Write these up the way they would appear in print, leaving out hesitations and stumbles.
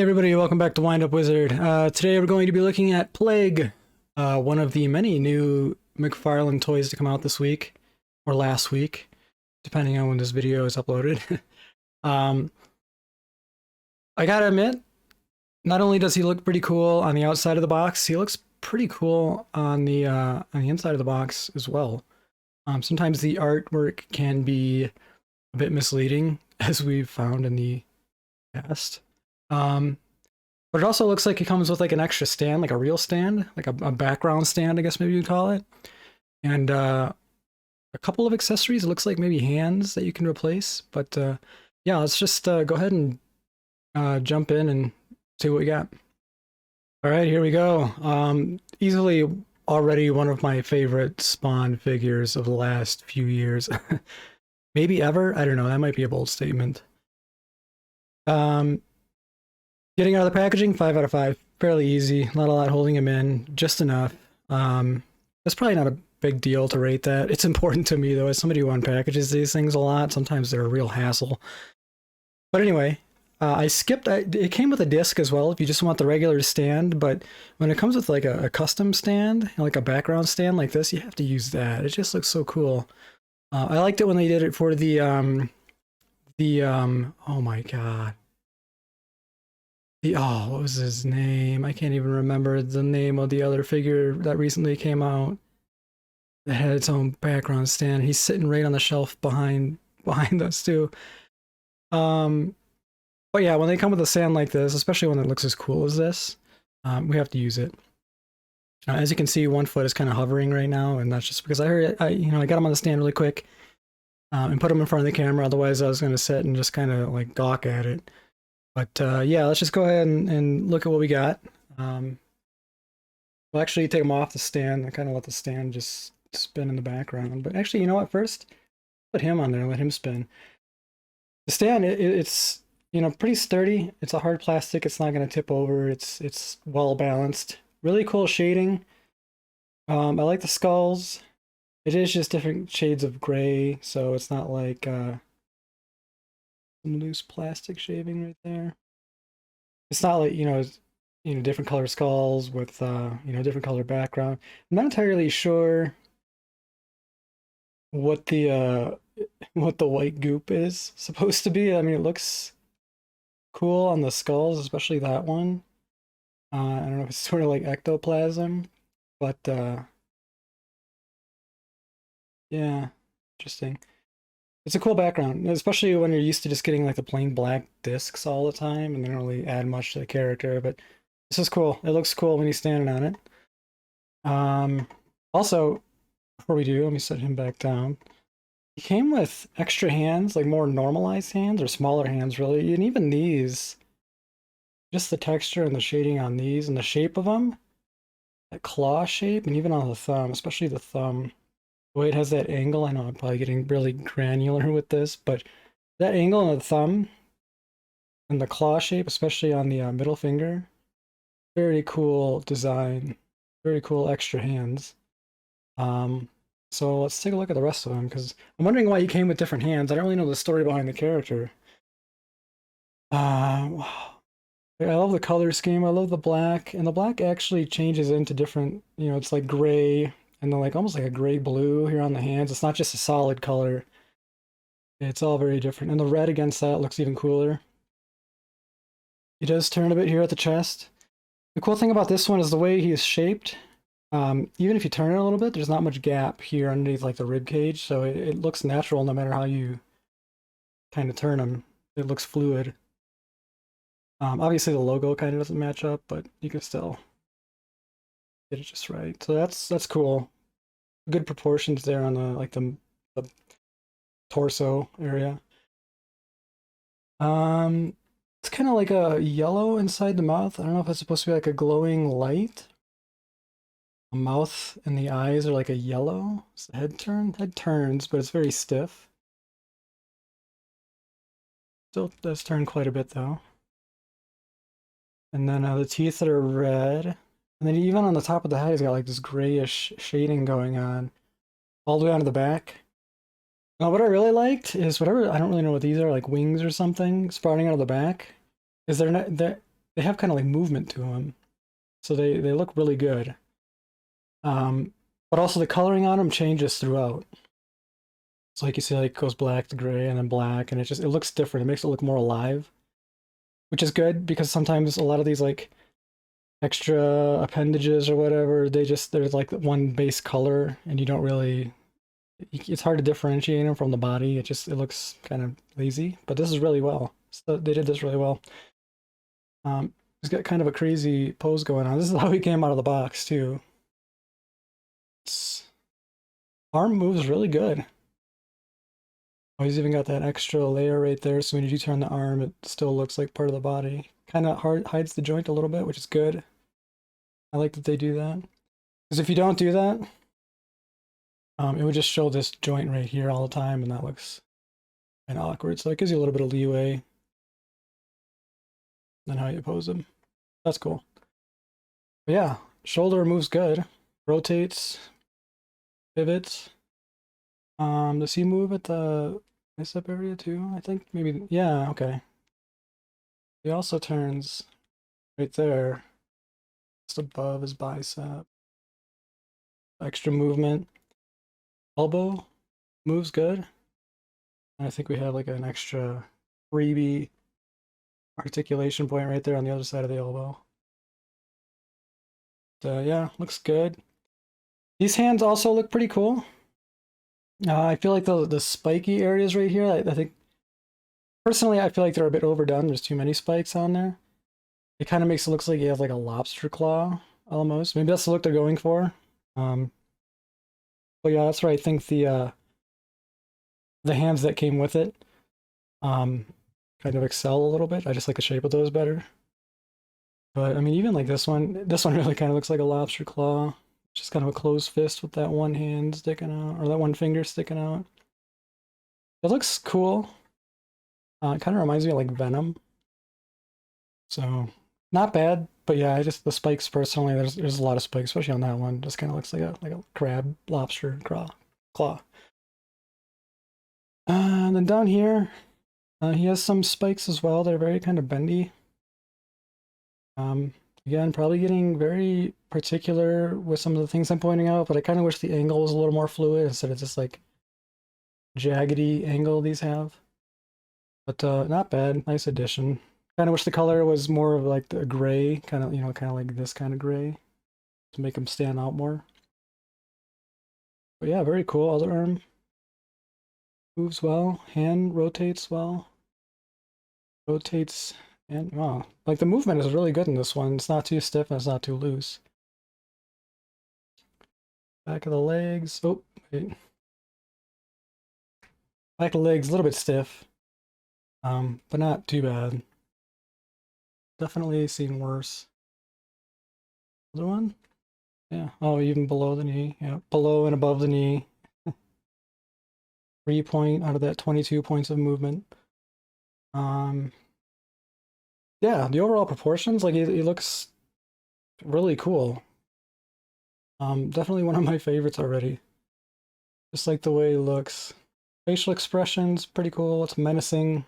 Hey everybody, welcome back to Wind Up Wizard. Today we're going to be looking at Plague, one of the many new McFarlane toys to come out this week, or last week, depending on when this video is uploaded. um, I gotta admit, not only does he look pretty cool on the outside of the box, he looks pretty cool on the inside of the box as well. Sometimes the artwork can be a bit misleading, as we've found in the past. But it also looks like it comes with like an extra stand, like a real stand, like a background stand, I guess maybe you'd call it. And a couple of accessories. It looks like maybe hands that you can replace. But yeah, let's just go ahead and jump in and see what we got. All right, here we go. Easily already one of my favorite Spawn figures of the last few years. Maybe ever? I don't know. That might be a bold statement. Getting out of the packaging, 5 out of 5. Fairly easy. Not a lot holding him in. Just enough. That's probably not a big deal to rate that. It's important to me, though, as somebody who unpackages these things a lot. Sometimes they're a real hassle. But anyway, I skipped... it came with a disc as well, if you just want the regular stand. But when it comes with like a custom stand, like a background stand like this, you have to use that. It just looks so cool. I liked it when they did it for the oh my god. What was his name? I can't even remember the name of the other figure that recently came out that had its own background stand. He's sitting right on the shelf behind us too. But yeah, when they come with a stand like this, especially when it looks as cool as this, we have to use it. As you can see, one foot is kind of hovering right now, and that's just because I got him on the stand really quick and put him in front of the camera. Otherwise, I was going to sit and just kind of like gawk at it. But yeah, let's just go ahead and look at what we got. We'll actually take them off the stand and kind of let the stand just spin in the background. But actually, you know what? First, put him on there and let him spin. The stand, it's pretty sturdy. It's a hard plastic. It's not going to tip over. It's well balanced. Really cool shading. I like the skulls. It is just different shades of gray, so it's not like some loose plastic shaving right there. It's not like different color skulls with different color background. I'm not entirely sure what the white goop is supposed to be. I mean, it looks cool on the skulls, especially that one. I don't know if it's sort of like ectoplasm, but yeah, interesting. It's a cool background, especially when you're used to just getting like the plain black discs all the time and they don't really add much to the character, but this is cool. It looks cool when he's standing on it. Also, before we do, let me set him back down. He came with extra hands, like more normalized hands or smaller hands really, and even these, just the texture and the shading on these and the shape of them, that claw shape, and even on the thumb, especially the thumb. The way it has that angle, I know I'm probably getting really granular with this, but that angle on the thumb and the claw shape, especially on the middle finger, very cool design, very cool extra hands. So let's take a look at the rest of them, because I'm wondering why he came with different hands. I don't really know the story behind the character. Wow. I love the color scheme. I love the black, and the black actually changes into different, it's like gray, and then like almost like a gray blue here on the hands. It's not just a solid color. It's all very different. And the red against that looks even cooler. He does turn a bit here at the chest. The cool thing about this one is the way he is shaped. Even if you turn it a little bit, there's not much gap here underneath like the rib cage, so it looks natural no matter how you kind of turn him. It looks fluid. Obviously the logo kind of doesn't match up, but you can still get it just right. So that's cool. Good proportions there on the torso area. It's kind of like a yellow inside the mouth. I don't know if it's supposed to be like a glowing light. The mouth and the eyes are like a yellow. Is the head turns, but it's very stiff. Still does turn quite a bit though. And then the teeth that are red. And then even on the top of the head, he's got like this grayish shading going on all the way onto the back. Now, what I really liked is whatever, I don't really know what these are, like wings or something sprouting out of the back. Is they're they have kind of like movement to them, so they look really good. But also the coloring on them changes throughout. So like you see, like it goes black to gray and then black, and it looks different. It makes it look more alive, which is good because sometimes a lot of these like extra appendages or whatever, there's like one base color, and you don't really. It's hard to differentiate them from the body. It looks kind of lazy, but this is really well. So they did this really well. He's got kind of a crazy pose going on. This is how he came out of the box too. Arm moves really good. Oh, he's even got that extra layer right there, so when you do turn the arm, it still looks like part of the body. Kind of hides the joint a little bit, which is good. I like that they do that. Because if you don't do that, it would just show this joint right here all the time, and that looks kind of awkward. So it gives you a little bit of leeway on how you pose them. That's cool. But yeah, shoulder moves good. Rotates, pivots. Does he move at the bicep area too? I think maybe, yeah, okay. He also turns right there, just above his bicep. Extra movement. Elbow moves good. And I think we have like an extra freebie articulation point right there on the other side of the elbow. So yeah, looks good. These hands also look pretty cool. I feel like the spiky areas right here, I think, personally, I feel like they're a bit overdone. There's too many spikes on there. It kind of makes it look like he has like a lobster claw, almost. Maybe that's the look they're going for. But yeah, that's where I think the hands that came with it kind of excel a little bit. I just like the shape of those better. But I mean, even like this one really kind of looks like a lobster claw. Just kind of a closed fist with that one hand sticking out, or that one finger sticking out. It looks cool. It kind of reminds me of like Venom. So, not bad, but yeah, the spikes personally, there's a lot of spikes, especially on that one. Just kind of looks like a crab, lobster claw. And then down here, he has some spikes as well. They're very kind of bendy. Again, probably getting very particular with some of the things I'm pointing out, but I kind of wish the angle was a little more fluid instead of just like jaggedy angle these have. But not bad, nice addition. Kind of wish the color was more of like the gray, kind of like this kind of gray to make them stand out more. But yeah, very cool. Other arm moves well, hand rotates well, rotates. And wow, like the movement is really good in this one. It's not too stiff and it's not too loose. Back of the legs. Oh, wait. Back of the legs, a little bit stiff. But not too bad. Definitely seen worse. Other one? Yeah. Oh, even below the knee. Yeah, below and above the knee. 3 point out of that 22 points of movement. Yeah, the overall proportions, like he looks really cool. Definitely one of my favorites already. Just like the way he looks. Facial expressions, pretty cool. It's menacing.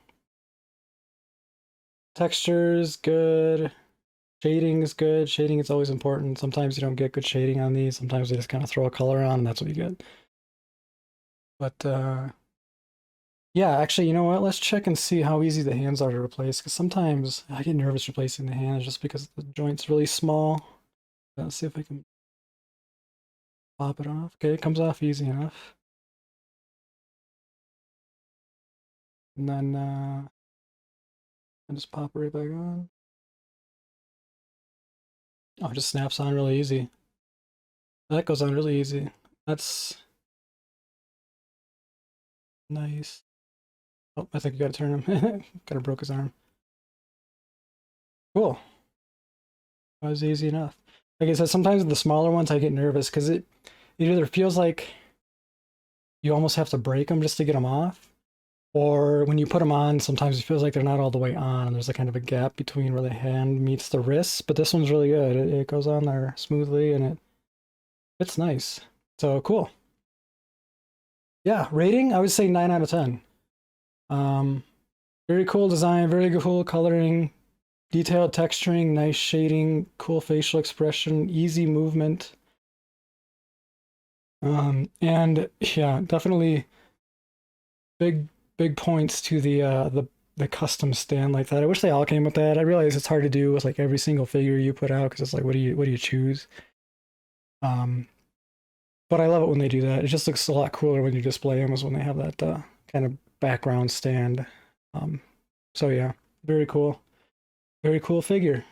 Textures, good. Shading is good. Shading is always important. Sometimes you don't get good shading on these. Sometimes they just kind of throw a color on and that's what you get. But, yeah, actually, you know what? Let's check and see how easy the hands are to replace, because sometimes I get nervous replacing the hands just because the joint's really small. Let's see if I can pop it off. Okay, it comes off easy enough. And then I just pop it right back on. Oh, it just snaps on really easy. That goes on really easy. That's nice. Oh, I think you gotta turn him. Gotta broke his arm. Cool. That was easy enough. Like I said, sometimes the smaller ones I get nervous because it either feels like you almost have to break them just to get them off, or when you put them on, sometimes it feels like they're not all the way on, and there's a kind of a gap between where the hand meets the wrist. But this one's really good. It goes on there smoothly, and it's nice. So cool. Yeah, rating, I would say 9 out of 10. Very cool design, very cool coloring, Detailed texturing, nice shading, cool facial expression, easy movement. And yeah, definitely big points to the custom stand like that. I wish they all came with that. I realize it's hard to do with like every single figure you put out because it's like what do you choose? But I love it when they do that. It just looks a lot cooler when you display them is when they have that kind of background stand. So yeah, very cool. Very cool figure.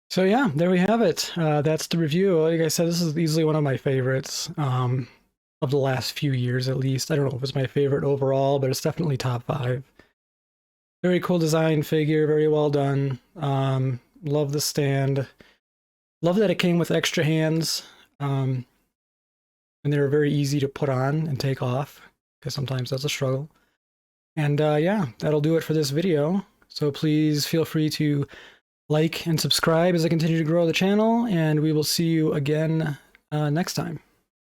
So yeah, there we have it. That's the review. Like I said, this is easily one of my favorites of the last few years at least. I don't know if it's my favorite overall, but it's definitely top 5. Very cool design figure, very well done. Love the stand. Love that it came with extra hands. And they were very easy to put on and take off, because sometimes that's a struggle. And yeah, that'll do it for this video. So please feel free to like and subscribe as I continue to grow the channel, and we will see you again next time.